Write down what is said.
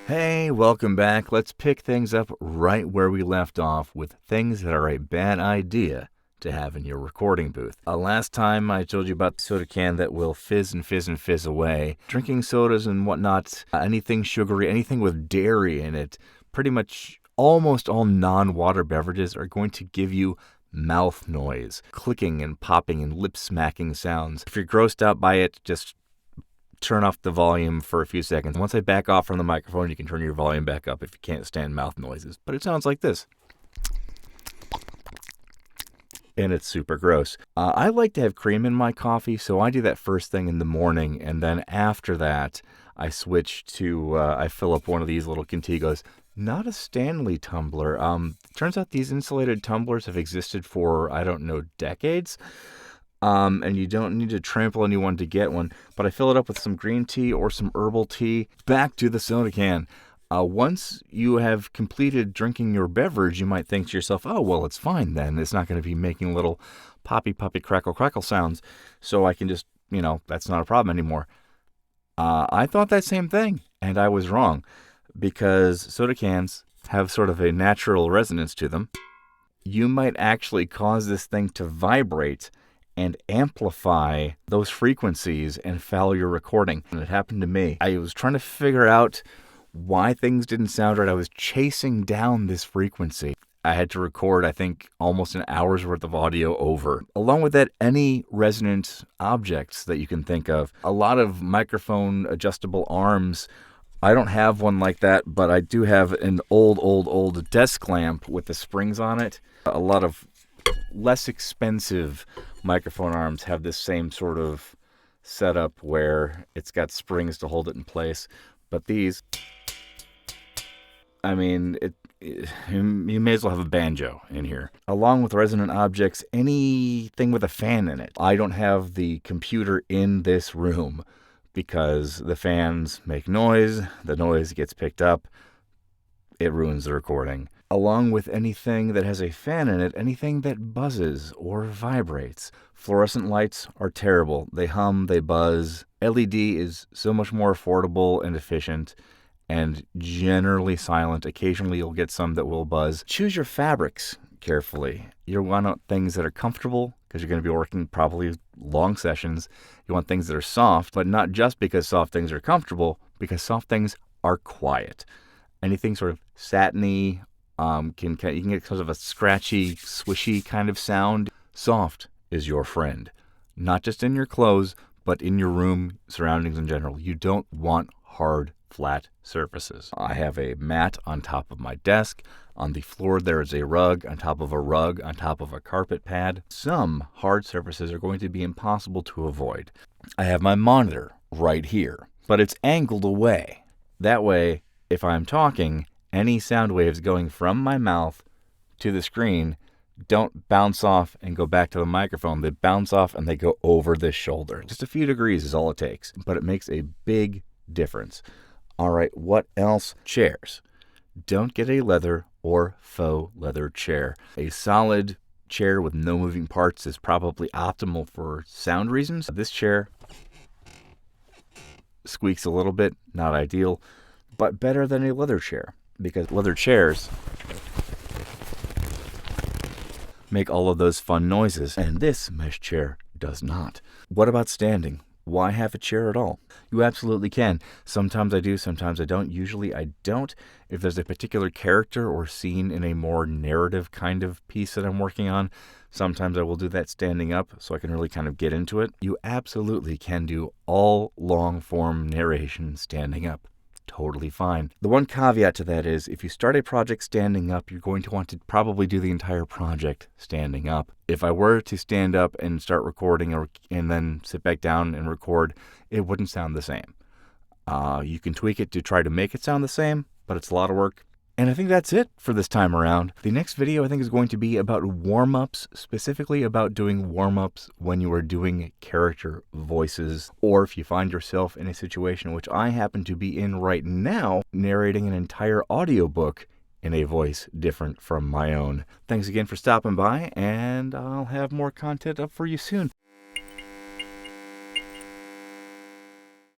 Hey, welcome back. Let's pick things up right where we left off with things that are a bad idea to have in your recording booth. Last time I told you about the soda can that will fizz and fizz and fizz away. Drinking sodas and whatnot, anything sugary, anything with dairy in it, pretty much almost all non-water beverages are going to give you mouth noise, clicking and popping and lip smacking sounds. If you're grossed out by it, just turn off the volume for a few seconds. Once I back off from the microphone, you can turn your volume back up if you can't stand mouth noises. But it sounds like this. And it's super gross. I like to have cream in my coffee, so I do that first thing in the morning. And then after that, I switch to, I fill up one of these little Contigos. Not a Stanley tumbler. Turns out these insulated tumblers have existed for, I don't know, decades. And you don't need to trample anyone to get one, but I fill it up with some green tea or some herbal tea. Back to the soda can. Once you have completed drinking your beverage, you might think to yourself, oh, well, it's fine then. It's not going to be making little poppy, crackle sounds, so I can just, that's not a problem anymore. I thought that same thing, and I was wrong, because soda cans have sort of a natural resonance to them. You might actually cause this thing to vibrate and amplify those frequencies and foul your recording. And it happened to me. I was trying to figure out why things didn't sound right. I was chasing down this frequency. I had to record, I think, almost an hour's worth of audio over. Along with that, any resonant objects that you can think of. A lot of microphone adjustable arms. I don't have one like that, but I do have an old desk lamp with the springs on it. A lot of less expensive microphone arms have this same sort of setup where it's got springs to hold it in place. But these, you may as well have a banjo in here. Along with resonant objects, anything with a fan in it. I don't have the computer in this room because the fans make noise, the noise gets picked up, it ruins the recording. Along with anything that has a fan in it, anything that buzzes or vibrates. Fluorescent lights are terrible. They hum, they buzz. LED is so much more affordable and efficient and generally silent. Occasionally you'll get some that will buzz. Choose your fabrics carefully. You want things that are comfortable because you're going to be working probably long sessions. You want things that are soft, but not just because soft things are comfortable, because soft things are quiet. Anything sort of satiny, you can get sort of a scratchy, swishy kind of sound. Soft is your friend, not just in your clothes, but in your room surroundings in general. You don't want hard, flat surfaces. I have a mat on top of my desk. On the floor, there is a rug on top of a rug on top of a carpet pad. Some hard surfaces are going to be impossible to avoid. I have my monitor right here, but it's angled away. That way, if I'm talking, any sound waves going from my mouth to the screen don't bounce off and go back to the microphone. They bounce off and they go over this shoulder. Just a few degrees is all it takes, but it makes a big difference. All right, what else? Chairs. Don't get a leather or faux leather chair. A solid chair with no moving parts is probably optimal for sound reasons. This chair squeaks a little bit, not ideal, but better than a leather chair, because leather chairs make all of those fun noises, and this mesh chair does not. What about standing? Why have a chair at all? You absolutely can. Sometimes I do, sometimes I don't. Usually I don't. If there's a particular character or scene in a more narrative kind of piece that I'm working on, sometimes I will do that standing up so I can really kind of get into it. You absolutely can do all long-form narration standing up. Totally fine. The one caveat to that is if you start a project standing up, you're going to want to probably do the entire project standing up. If I were to stand up and start recording and then sit back down and record, it wouldn't sound the same. You can tweak it to try to make it sound the same, but it's a lot of work. And I think that's it for this time around. The next video I think is going to be about warm-ups, specifically about doing warm-ups when you are doing character voices, or if you find yourself in a situation which I happen to be in right now, narrating an entire audiobook in a voice different from my own. Thanks again for stopping by, and I'll have more content up for you soon.